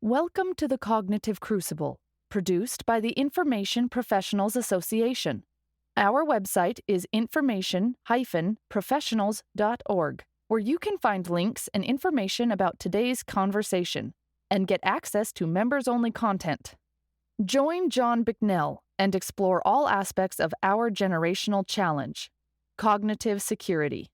Welcome to the Cognitive Crucible, produced by the Information Professionals Association. Our website is information-professionals.org, where you can find links and information about today's conversation and get access to members-only content. Join John Bicknell and explore all aspects of our generational challenge, cognitive security.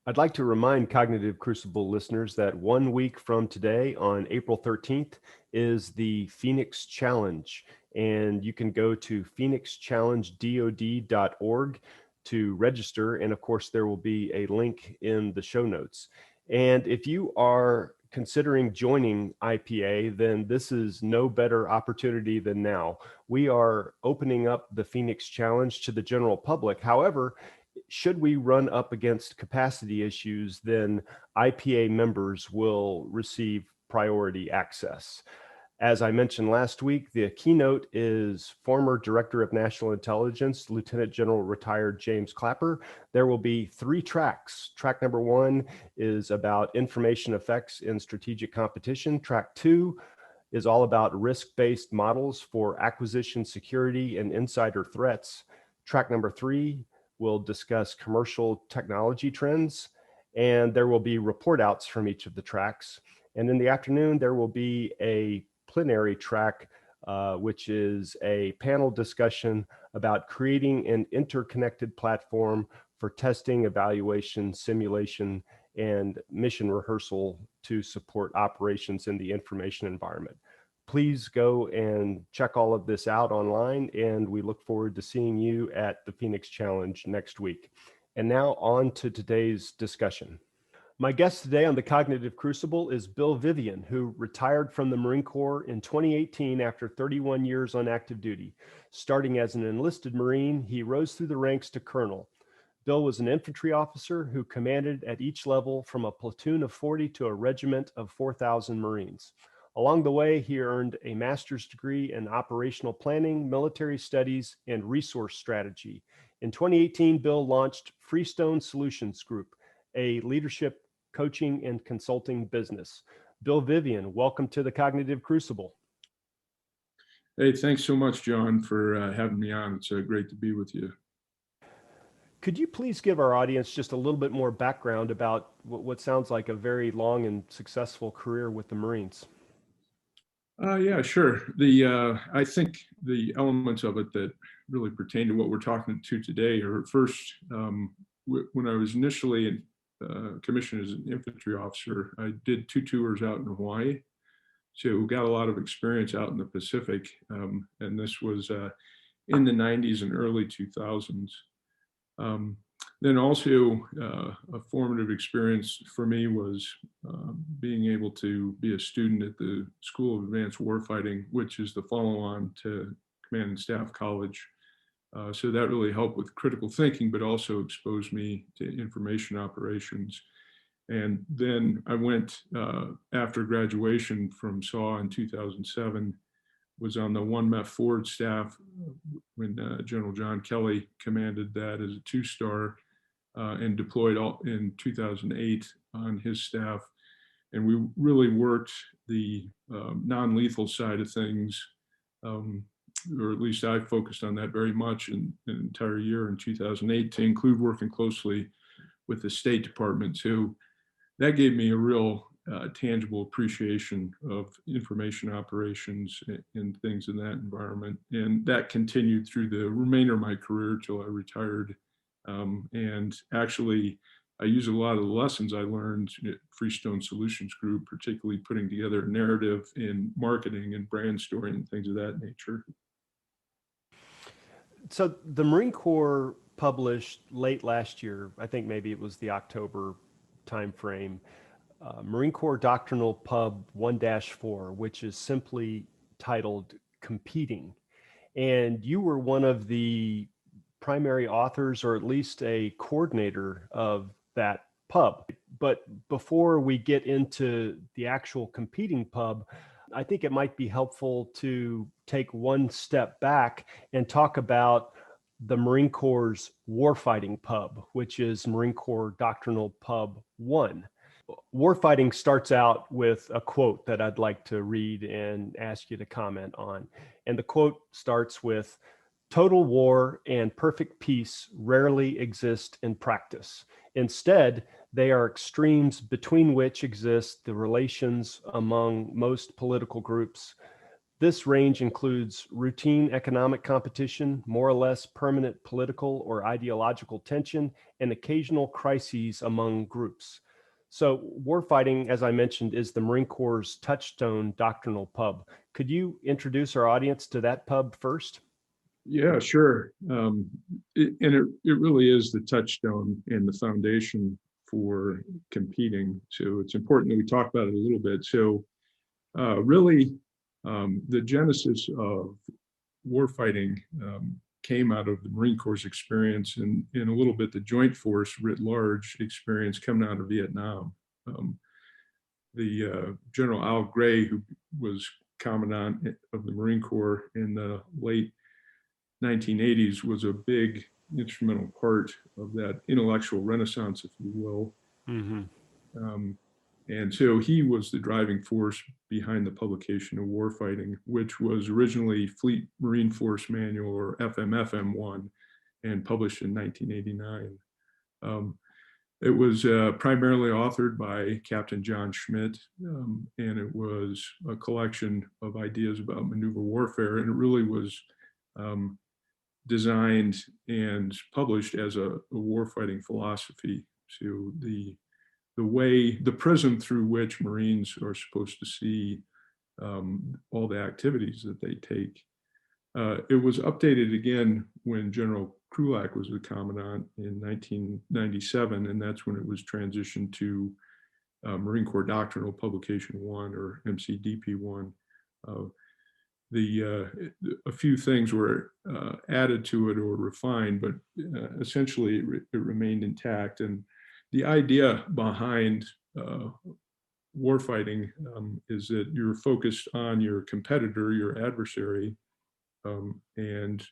I'd like to remind Cognitive Crucible listeners that 1 week from today, on April 13th, is the Phoenix Challenge, and you can go to phoenixchallengedod.org to register, and of course there will be a link in the show notes. And if you are considering joining IPA, then this is no better opportunity than now. We are opening up the Phoenix Challenge to the general public. However, should we run up against capacity issues, then IPA members will receive priority access. As I mentioned last week, the keynote is former Director of National Intelligence, Lieutenant General retired James Clapper. There will be 3 tracks. Track number 1 is about information effects in strategic competition. Track 2 is all about risk-based models for acquisition security and insider threats. Track number 3 will discuss commercial technology trends, and there will be report outs from each of the tracks. And in the afternoon, there will be a plenary track, which is a panel discussion about creating an interconnected platform for testing, evaluation, simulation, and mission rehearsal to support operations in the information environment. Please go and check all of this out online, and we look forward to seeing you at the Phoenix Challenge next week. And now on to today's discussion. My guest today on the Cognitive Crucible is Bill Vivian, who retired from the Marine Corps in 2018 after 31 years on active duty. Starting as an enlisted Marine, he rose through the ranks to colonel. Bill was an infantry officer who commanded at each level from a platoon of 40 to a regiment of 4,000 Marines. Along the way, he earned a master's degree in operational planning, military studies, and resource strategy. In 2018, Bill launched Freestone Solutions Group, a leadership, coaching, and consulting business. Bill Vivian, welcome to the Cognitive Crucible. Hey, thanks so much, John, for having me on. It's great to be with you. Could you please give our audience just a little bit more background about what sounds like a very long and successful career with the Marines? Yeah, sure. I think the elements of it that really pertain to what we're talking to today are first, when I was initially commissioned as an infantry officer, I did 2 tours out in Hawaii. So got a lot of experience out in the Pacific. And this was in the 90s and early 2000s. Then also a formative experience for me was being able to be a student at the School of Advanced Warfighting, which is the follow-on to Command and Staff College. So that really helped with critical thinking, but also exposed me to information operations. And then I went after graduation from SAW in 2007, was on the 1MEF forward staff when General John Kelly commanded that as a 2-star and deployed in 2008 on his staff. And we really worked the non-lethal side of things, or at least I focused on that very much in an entire year in 2008, to include working closely with the State Department. So that gave me a real tangible appreciation of information operations and things in that environment. And that continued through the remainder of my career till I retired. And actually, I use a lot of the lessons I learned at Freestone Solutions Group, particularly putting together a narrative in marketing and brand story and things of that nature. So the Marine Corps published late last year, I think maybe it was the October timeframe, Marine Corps Doctrinal Pub 1-4, which is simply titled Competing. And you were one of the primary authors, or at least a coordinator of that pub. But before we get into the actual competing pub, I think it might be helpful to take one step back and talk about the Marine Corps' Warfighting Pub, which is Marine Corps Doctrinal Pub 1. Warfighting starts out with a quote that I'd like to read and ask you to comment on. And the quote starts with, "Total war and perfect peace rarely exist in practice. Instead, they are extremes between which exist the relations among most political groups. This range includes routine economic competition, more or less permanent political or ideological tension, and occasional crises among groups." So warfighting, as I mentioned, is the Marine Corps' touchstone doctrinal pub. Could you introduce our audience to that pub first? Yeah, sure. It really is the touchstone and the foundation for competing. So it's important that we talk about it a little bit. So really, the genesis of warfighting came out of the Marine Corps' experience and a little bit the Joint Force writ large experience coming out of Vietnam. The General Al Gray, who was Commandant of the Marine Corps in the late 1980s, was a big instrumental part of that intellectual renaissance, if you will. And so he was the driving force behind the publication of Warfighting, which was originally Fleet Marine Force Manual, or FMFM1, and published in 1989. It was primarily authored by Captain John Schmidt, and it was a collection of ideas about maneuver warfare, and it really was designed and published as a warfighting philosophy. So the way, the prism through which Marines are supposed to see all the activities that they take. It was updated again when General Krulak was the commandant in 1997, and that's when it was transitioned to Marine Corps Doctrinal Publication 1, or MCDP 1. A few things were added to it or refined, but essentially it remained intact. And the idea behind warfighting is that you're focused on your competitor, your adversary, and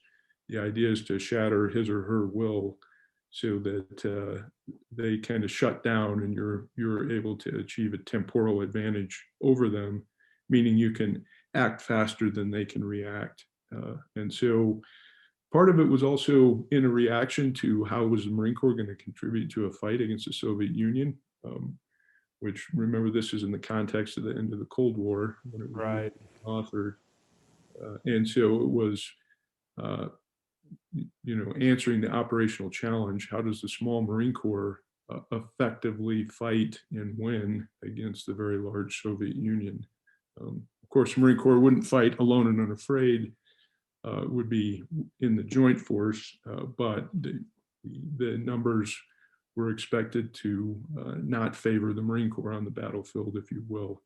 the idea is to shatter his or her will so that they kind of shut down and you're able to achieve a temporal advantage over them, meaning you can act faster than they can react. And so part of it was also in a reaction to how was the Marine Corps going to contribute to a fight against the Soviet Union, which, remember, this is in the context of the end of the Cold War when it was authored. And so it was, answering the operational challenge. How does the small Marine Corps effectively fight and win against the very large Soviet Union? Of course, the Marine Corps wouldn't fight alone and unafraid. It would be in the Joint Force, but the numbers were expected to not favor the Marine Corps on the battlefield, if you will.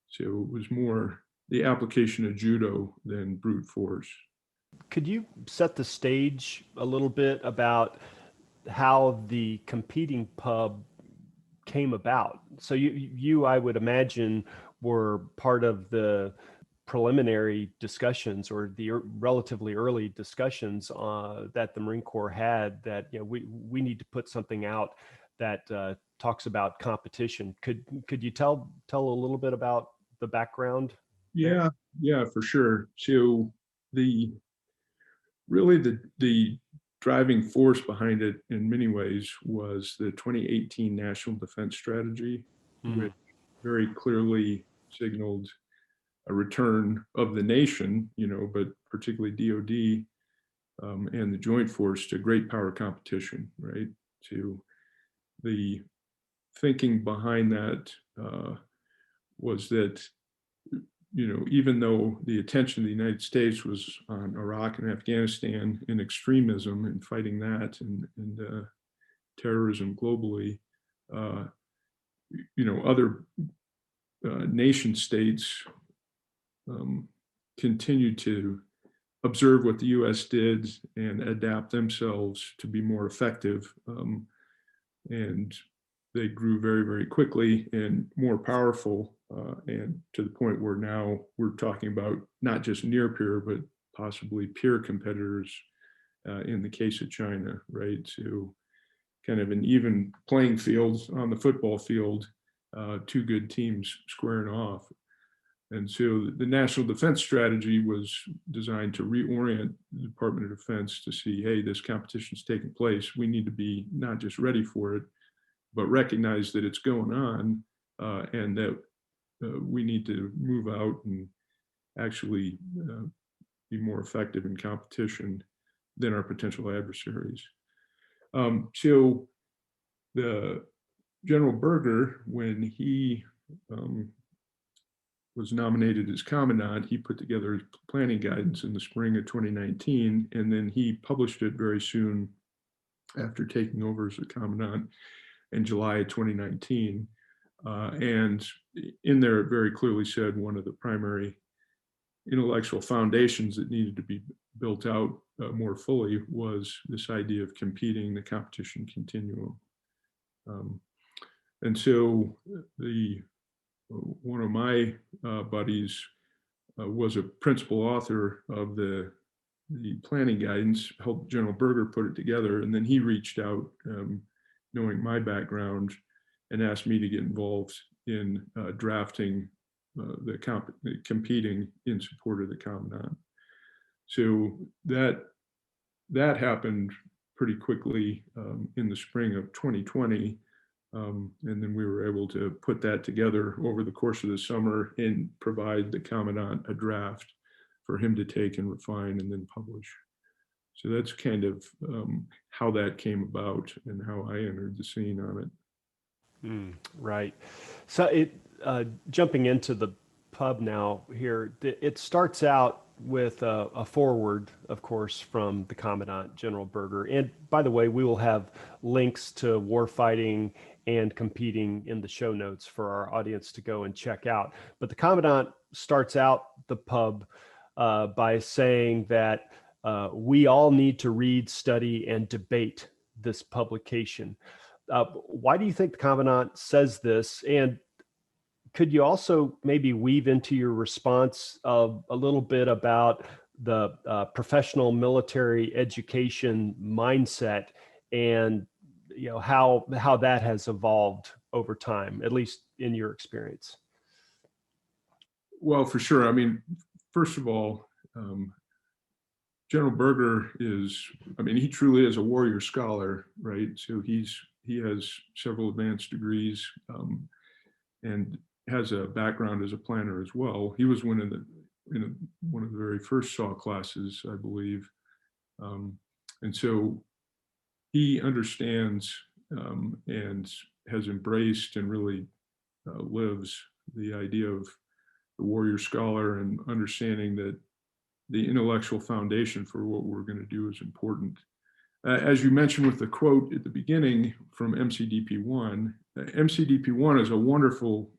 So it was more the application of judo than brute force. Could you set the stage a little bit about how the competing pub came about? So you, I would imagine, were part of the preliminary discussions or the relatively early discussions that the Marine Corps had that, we need to put something out that talks about competition. Could you tell a little bit about the background? Yeah, for sure. So the driving force behind it in many ways was the 2018 National Defense Strategy, which very clearly signaled a return of the nation, but particularly DOD and the Joint Force to great power competition, right? To the thinking behind that was that, even though the attention of the United States was on Iraq and Afghanistan and extremism and fighting that and terrorism globally, other nation states continued to observe what the U.S. did and adapt themselves to be more effective. And they grew very, very quickly and more powerful, and to the point where now we're talking about not just near peer, but possibly peer competitors in the case of China, right? So kind of an even playing field on the football field two good teams squaring off. And so the National Defense Strategy was designed to reorient the Department of Defense to see, hey, this competition's taking place. We need to be not just ready for it, but recognize that it's going on, and that we need to move out and actually be more effective in competition than our potential adversaries. So the General Berger, when he was nominated as commandant, he put together planning guidance in the spring of 2019, and then he published it very soon after taking over as a commandant in July of 2019. And in there, it very clearly said one of the primary intellectual foundations that needed to be built out more fully was this idea of competing the competition continuum. And so one of my buddies was a principal author of the planning guidance, helped General Berger put it together, and then he reached out, knowing my background, and asked me to get involved in drafting the competing in support of the commandant. So that happened pretty quickly in the spring of 2020. And then we were able to put that together over the course of the summer and provide the commandant a draft for him to take and refine and then publish. So that's kind of how that came about and how I entered the scene on it. Right. So jumping into the pub now here, it starts out with a foreword, of course, from the Commandant, General Berger. And by the way, we will have links to Warfighting and Competing in the show notes for our audience to go and check out. But the Commandant starts out the pub by saying that we all need to read, study, and debate this publication. Why do you think the Commandant says this? And could you also maybe weave into your response a little bit about the professional military education mindset and how that has evolved over time, at least in your experience? Well, for sure. I mean, first of all, General Berger he truly is a warrior scholar, right? So he has several advanced degrees and has a background as a planner as well. He was one of the very first SAW classes, I believe. And so he understands and has embraced and really lives the idea of the warrior scholar and understanding that the intellectual foundation for what we're going to do is important. As you mentioned with the quote at the beginning from MCDP-1, MCDP-1 is a wonderful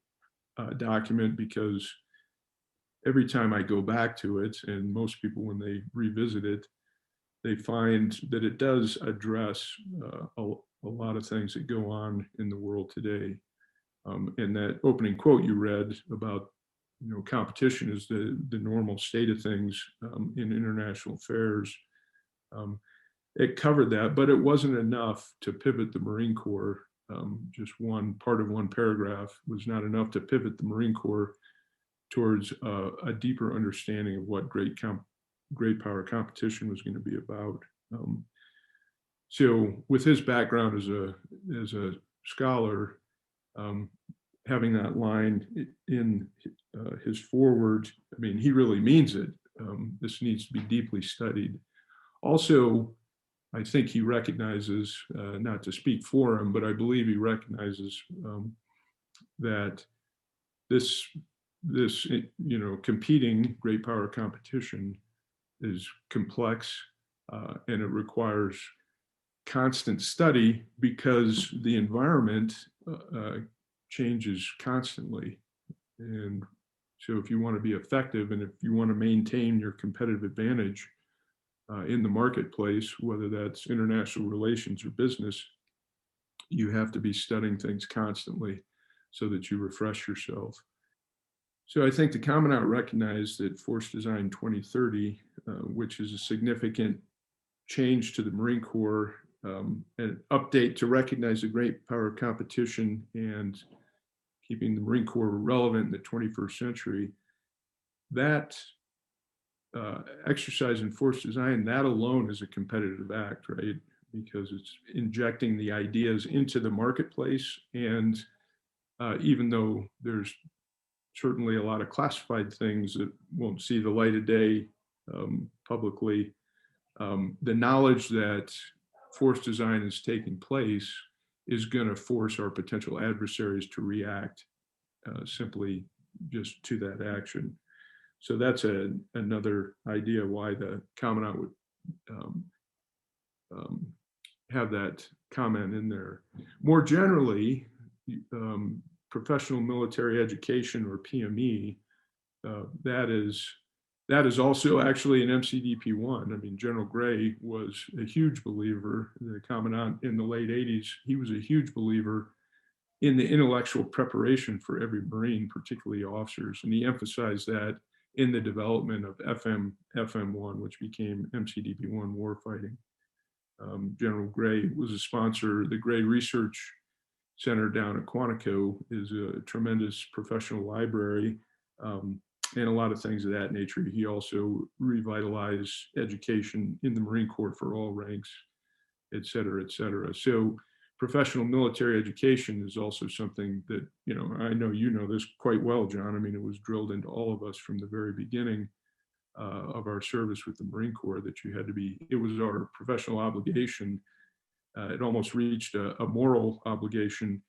document because every time I go back to it, and most people when they revisit it, they find that it does address a lot of things that go on in the world today. And that opening quote you read about competition is the normal state of things in international affairs. It covered that, but it wasn't enough to pivot the Marine Corps. Just one part of one paragraph was not enough to pivot the Marine Corps towards a deeper understanding of what great power competition was going to be about. So with his background as a scholar, having that line in his foreword, I mean, he really means it. This needs to be deeply studied. Also, I think he recognizes, not to speak for him, but I believe he recognizes that this competing great power competition is complex and it requires constant study because the environment changes constantly. And so if you want to be effective and if you want to maintain your competitive advantage in the marketplace, whether that's international relations or business, you have to be studying things constantly so that you refresh yourself. So I think the Commandant recognized that Force Design 2030, which is a significant change to the Marine Corps, an update to recognize the great power competition, and keeping the Marine Corps relevant in the 21st century, that exercise in force design, that alone is a competitive act, right? Because it's injecting the ideas into the marketplace. And even though there's certainly a lot of classified things that won't see the light of day publicly, the knowledge that force design is taking place is going to force our potential adversaries to react simply just to that action. So that's another idea why the Commandant would have that comment in there. More generally, professional military education, or PME, that is also actually an MCDP 1. I mean, General Gray was a huge believer, the Commandant in the late 80s, he was a huge believer in the intellectual preparation for every Marine, particularly officers. And he emphasized that in the development of FM1, which became MCDP 1 Warfighting. General Gray was a sponsor. The Gray Research Center down at Quantico is a tremendous professional library, and a lot of things of that nature. He also revitalized education in the Marine Corps for all ranks, et cetera, et cetera. So professional military education is also something that, you know, I know you know this quite well, John. I mean, it was drilled into all of us from the very beginning of our service with the Marine Corps that you had to be, it was our professional obligation. It almost reached a moral obligation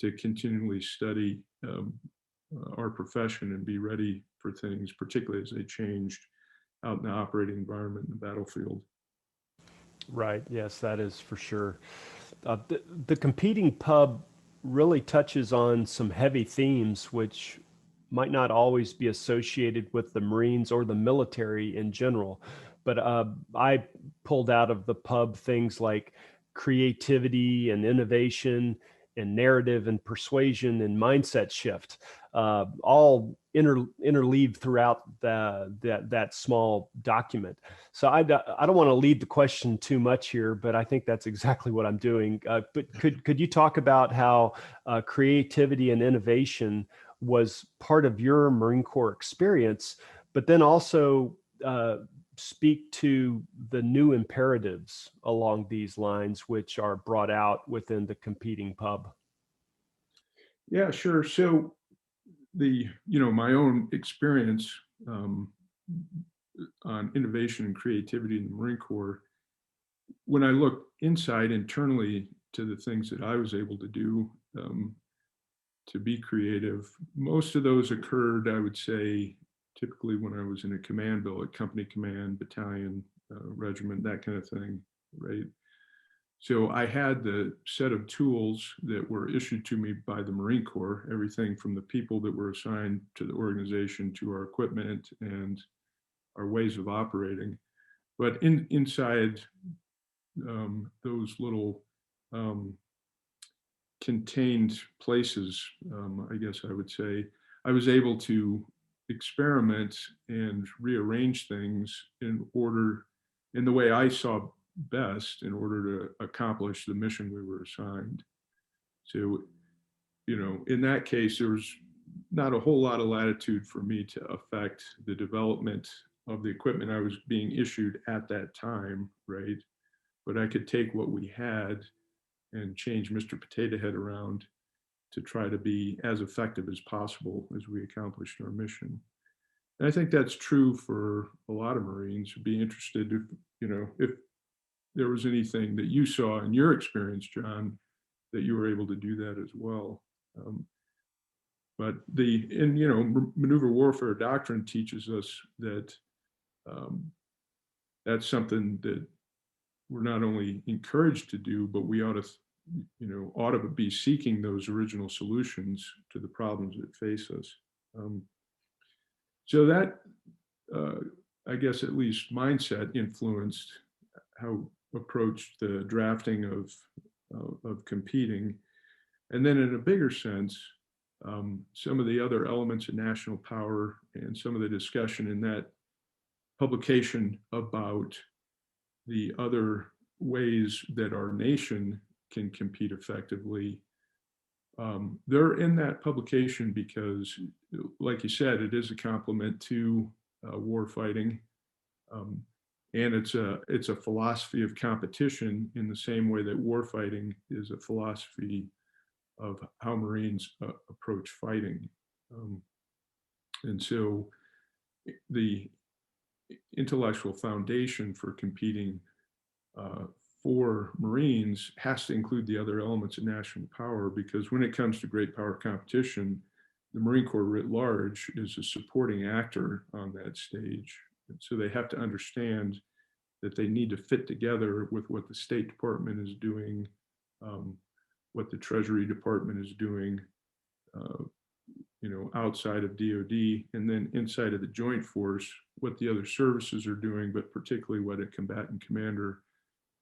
to continually study our profession and be ready for things, particularly as they changed out in the operating environment in the battlefield. Right. Yes, that is for sure. The competing pub really touches on some heavy themes, which might not always be associated with the Marines or the military in general. But I pulled out of the pub things like creativity and innovation and narrative and persuasion and mindset shift, all interleaved throughout that small document. So I don't want to lead the question too much here, but I think that's exactly what I'm doing. But could you talk about how creativity and innovation was part of your Marine Corps experience, but then also speak to the new imperatives along these lines, which are brought out within the competing pub? Yeah, sure. So my own experience on innovation and creativity in the Marine Corps, when I look inside internally to the things that I was able to do to be creative, most of those occurred, I would say, typically when I was in a command billet, company command, battalion, regiment, that kind of thing, right? So I had the set of tools that were issued to me by the Marine Corps, everything from the people that were assigned to the organization to our equipment and our ways of operating. But inside those little contained places, I guess I would say, I was able to experiment and rearrange things in the way I saw best in order to accomplish the mission we were assigned. So, in that case, there was not a whole lot of latitude for me to affect the development of the equipment I was being issued at that time, right? But I could take what we had and change Mr. Potato Head around to try to be as effective as possible as we accomplished our mission. And I think that's true for a lot of Marines. Would be interested if there was anything that you saw in your experience, John, that you were able to do that as well. But maneuver warfare doctrine teaches us that that's something that we're not only encouraged to do, but we ought to be seeking those original solutions to the problems that face us. So that, I guess, at least mindset influenced how approached the drafting of competing. And then in a bigger sense, some of the other elements of national power and some of the discussion in that publication about the other ways that our nation can compete effectively they're in that publication because, like you said, it is a complement to warfighting. And it's a philosophy of competition in the same way that warfighting is a philosophy of how Marines approach fighting. And so the intellectual foundation for competing for Marines has to include the other elements of national power, because when it comes to great power competition, the Marine Corps writ large is a supporting actor on that stage. And so they have to understand that they need to fit together with what the State Department is doing, what the Treasury Department is doing, outside of DOD, and then inside of the Joint Force, what the other services are doing, but particularly what a combatant commander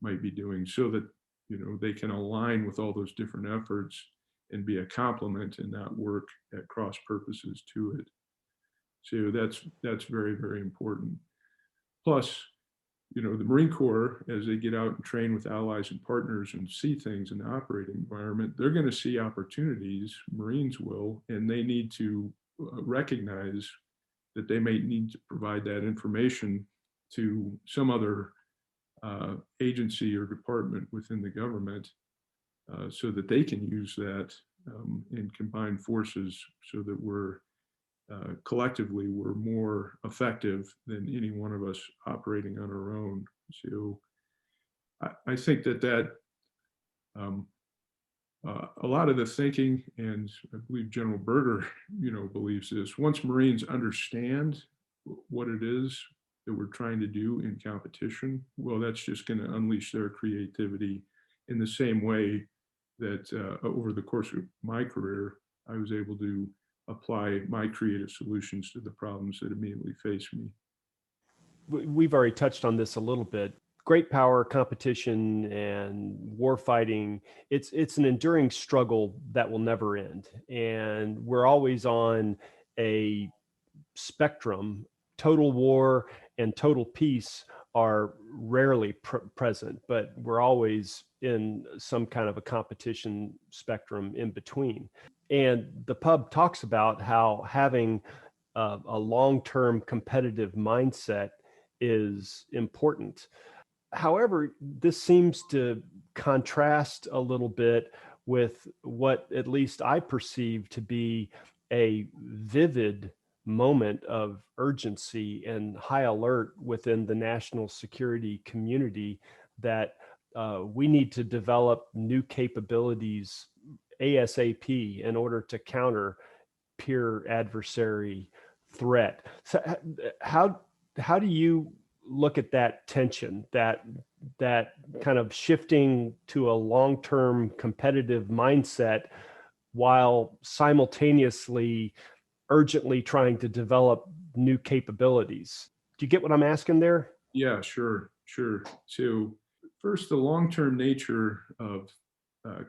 might be doing, so that they can align with all those different efforts and be a complement and not work at cross purposes to it. So that's very, very important. Plus, the Marine Corps, as they get out and train with allies and partners and see things in the operating environment, they're going to see opportunities, Marines will, and they need to recognize that they may need to provide that information to some other agency or department within the government, so that they can use that in combined forces, so that we're collectively we're more effective than any one of us operating on our own. So I think that a lot of the thinking, and I believe General Berger, believes this, once Marines understand what it is that we're trying to do in competition, well, that's just going to unleash their creativity in the same way that over the course of my career, I was able to apply my creative solutions to the problems that immediately face me. We've already touched on this a little bit. Great power competition and war fighting, it's an enduring struggle that will never end. And we're always on a spectrum. Total war and total peace are rarely present, but we're always in some kind of a competition spectrum in between. And the pub talks about how having a long-term competitive mindset is important. However, this seems to contrast a little bit with what at least I perceive to be a vivid moment of urgency and high alert within the national security community that we need to develop new capabilities ASAP in order to counter peer adversary threat. So how do you look at that tension, that kind of shifting to a long-term competitive mindset while simultaneously urgently trying to develop new capabilities? Do you get what I'm asking there? Yeah, sure. So first, the long-term nature of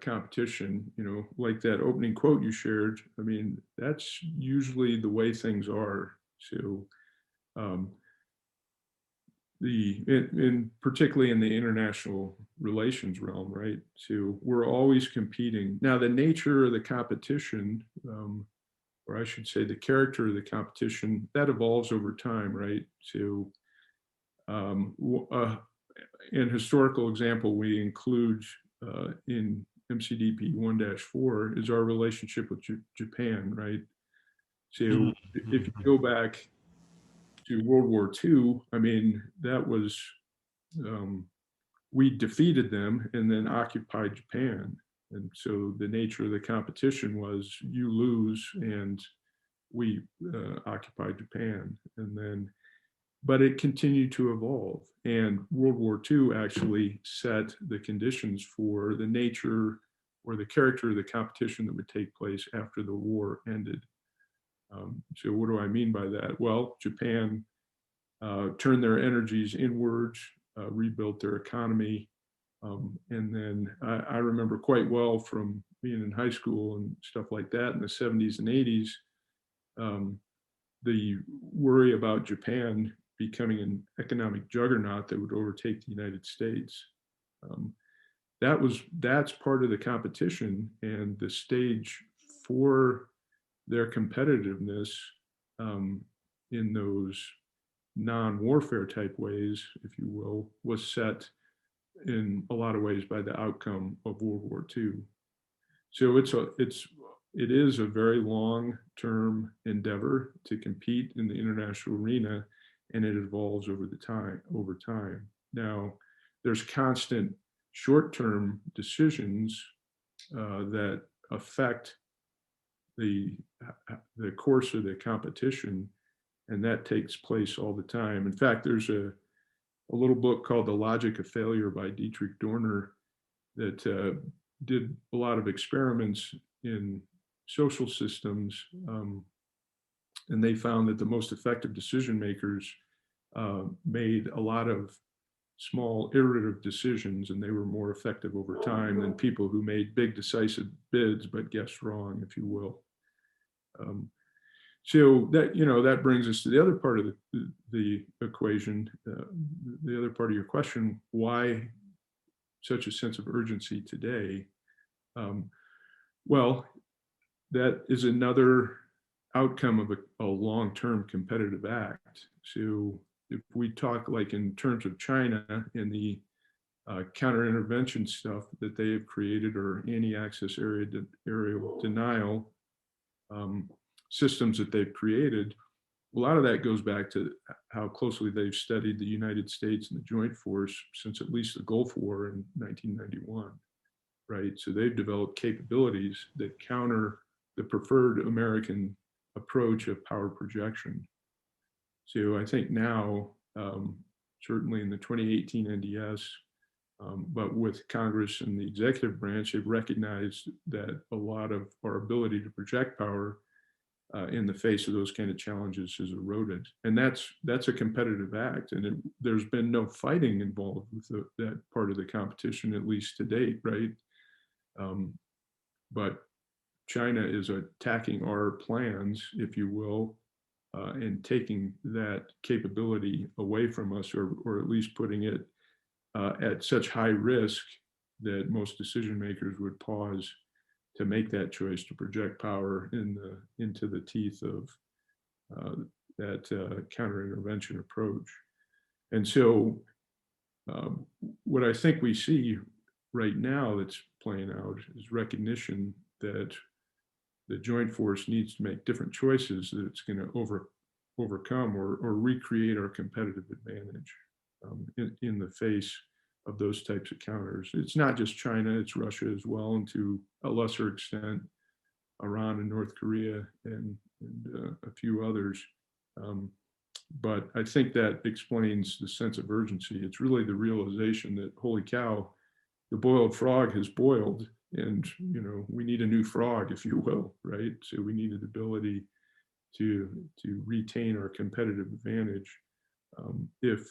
competition, like that opening quote you shared, I mean, that's usually the way things are. So particularly in the international relations realm, right? So we're always competing. Now, the nature of the competition, or I should say the character of the competition, that evolves over time, right? So an historical example we include in MCDP 1-4 is our relationship with Japan, right? So if you go back to World War II, I mean, that was, we defeated them and then occupied Japan. And so the nature of the competition was you lose and we occupied Japan. And then, but it continued to evolve. And World War II actually set the conditions for the nature or the character of the competition that would take place after the war ended. So what do I mean by that? Well, Japan turned their energies inwards, rebuilt their economy. And then I remember quite well from being in high school and stuff like that in the 70s and 80s, the worry about Japan becoming an economic juggernaut that would overtake the United States. that's part of the competition and the stage for their competitiveness in those non-warfare type ways, if you will, was set in a lot of ways by the outcome of World War II. So it is a very long-term endeavor to compete in the international arena, and it evolves over time. Now, there's constant short-term decisions that affect the course of the competition, and that takes place all the time. In fact, there's a little book called The Logic of Failure by Dietrich Dorner that did a lot of experiments in social systems, and they found that the most effective decision makers made a lot of small iterative decisions, and they were more effective over time than people who made big decisive bids but guessed wrong, if you will. So that brings us to the other part of the equation, the other part of your question: why such a sense of urgency today? Well, that is another outcome of a long-term competitive act. So if we talk like in terms of China and the counter-intervention stuff that they have created, or anti-access aerial denial systems that they've created, a lot of that goes back to how closely they've studied the United States and the Joint Force since at least the Gulf War in 1991, right? So they've developed capabilities that counter the preferred American approach of power projection. So I think now, certainly in the 2018 NDS, but with Congress and the executive branch, they've recognized that a lot of our ability to project power in the face of those kind of challenges is eroded. And that's a competitive act. And there's been no fighting involved with that part of the competition, at least to date, right? But China is attacking our plans, if you will, and taking that capability away from us, or at least putting it at such high risk that most decision makers would pause to make that choice to project power into the teeth of that counter-intervention approach. And so what I think we see right now that's playing out is recognition that the Joint Force needs to make different choices that it's going to overcome or recreate our competitive advantage in the face of those types of counters. It's not just China, it's Russia as well, and to a lesser extent, Iran and North Korea and a few others. But I think that explains the sense of urgency. It's really the realization that, holy cow, the boiled frog has boiled, and we need a new frog, if you will, right? So we need an ability to retain our competitive advantage if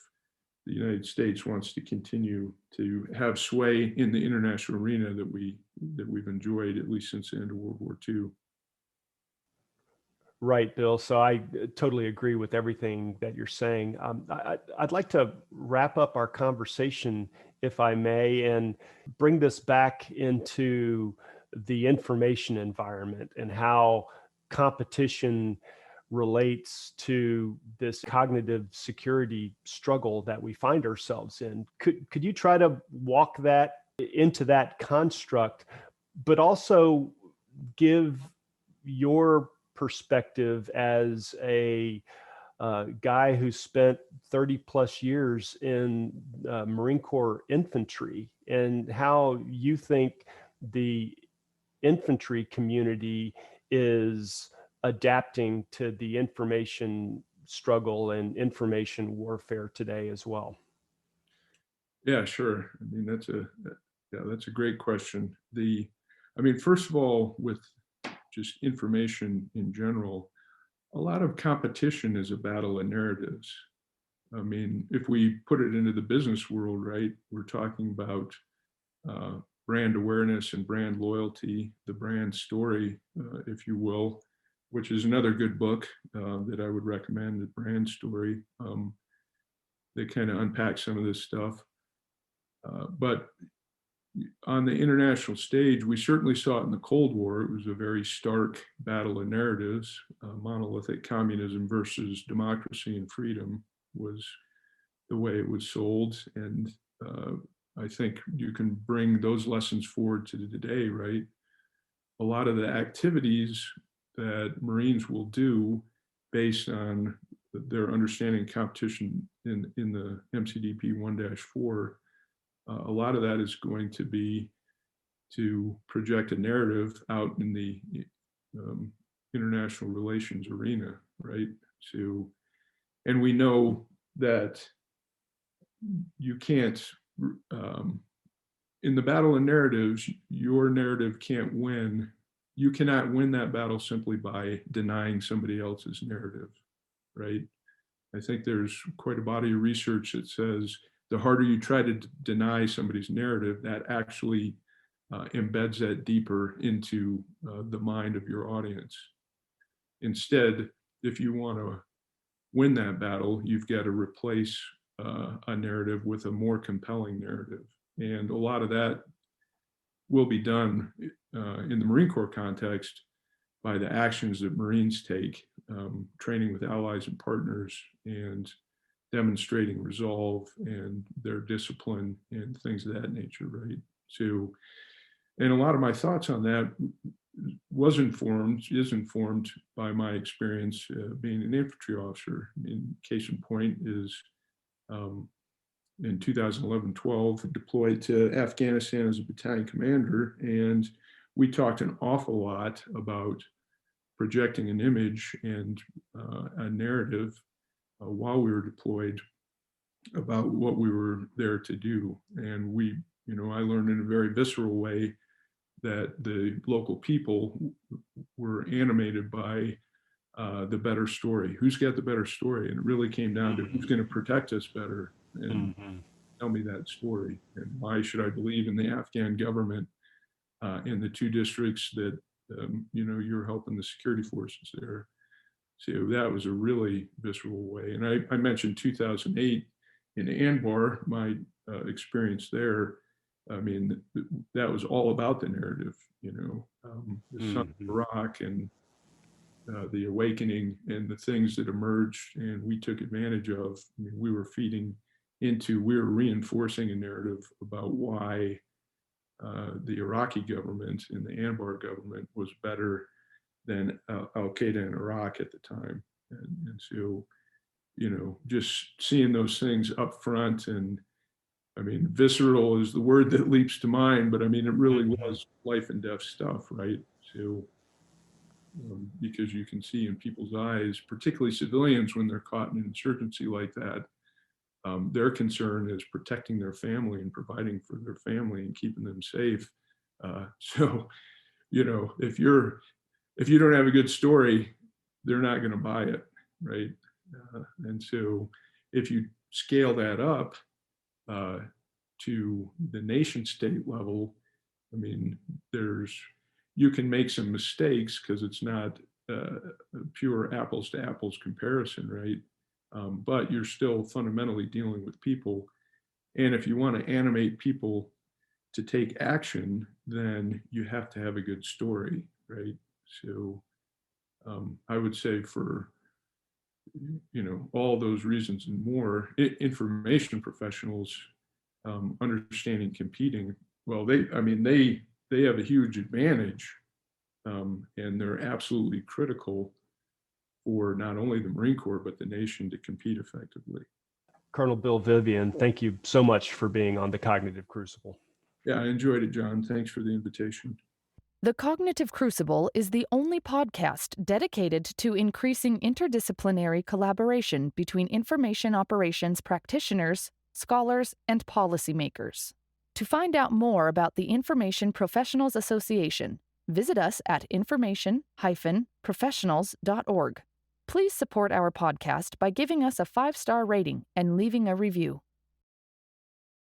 the United States wants to continue to have sway in the international arena that we've enjoyed at least since the end of World War II. Right, Bill. So I totally agree with everything that you're saying. I'd like to wrap up our conversation, if I may, and bring this back into the information environment and how competition relates to this cognitive security struggle that we find ourselves in. Could you try to walk that into that construct, but also give your perspective as a guy who spent 30 plus years in Marine Corps infantry, and how you think the infantry community is adapting to the information struggle and information warfare today as well? Yeah, sure. I mean, that's a great question. First of all, with just information in general, a lot of competition is a battle of narratives. I mean, if we put it into the business world, right, we're talking about brand awareness and brand loyalty, the brand story, if you will, which is another good book that I would recommend, The Brand Story, that kind of unpacks some of this stuff. But on the international stage, we certainly saw it in the Cold War. It was a very stark battle of narratives. Monolithic communism versus democracy and freedom was the way it was sold. And I think you can bring those lessons forward to today, right? A lot of the activities that Marines will do based on their understanding of competition in the MCDP 1-4, a lot of that is going to be to project a narrative out in the international relations arena, right? And we know that you can't, in the battle of narratives, your narrative can't win. You cannot win that battle simply by denying somebody else's narrative, right? I think there's quite a body of research that says the harder you try to deny somebody's narrative, that actually embeds that deeper into the mind of your audience. Instead, if you want to win that battle, you've got to replace a narrative with a more compelling narrative. And a lot of that will be done in the Marine Corps context by the actions that Marines take, training with allies and partners, and demonstrating resolve and their discipline and things of that nature, right? And a lot of my thoughts on that is informed by my experience being an infantry officer. In case in point is in 2011-12, deployed to Afghanistan as a battalion commander. And we talked an awful lot about projecting an image and a narrative while we were deployed about what we were there to do. And I learned in a very visceral way that the local people were animated by the better story. Who's got the better story? And it really came down to who's going to protect us better and tell me that story. And why should I believe in the Afghan government in the 2 districts that you're helping the security forces there? So that was a really visceral way. And I mentioned 2008 in Anbar, my experience there. I mean, that was all about the narrative, the Sun of Iraq and the awakening and the things that emerged and we took advantage of. I mean, we were reinforcing a narrative about why the Iraqi government and the Anbar government was better than Al-Qaeda in Iraq at the time. And so, just seeing those things up front, and I mean, visceral is the word that leaps to mind, but I mean, it really was life and death stuff, right? So, because you can see in people's eyes, particularly civilians, when they're caught in an insurgency like that, their concern is protecting their family and providing for their family and keeping them safe. So, if you don't have a good story, they're not going to buy it, right? And so if you scale that up to the nation state level, I mean, you can make some mistakes because it's not a pure apples to apples comparison, right? But you're still fundamentally dealing with people. And if you want to animate people to take action, then you have to have a good story, right? So I would say for, all those reasons and more, information professionals understanding competing, well, they have a huge advantage, and they're absolutely critical for not only the Marine Corps, but the nation to compete effectively. Colonel Bill Vivian, thank you so much for being on the Cognitive Crucible. Yeah, I enjoyed it, John. Thanks for the invitation. The Cognitive Crucible is the only podcast dedicated to increasing interdisciplinary collaboration between information operations practitioners, scholars, and policymakers. To find out more about the Information Professionals Association, visit us at information-professionals.org. Please support our podcast by giving us a 5-star rating and leaving a review.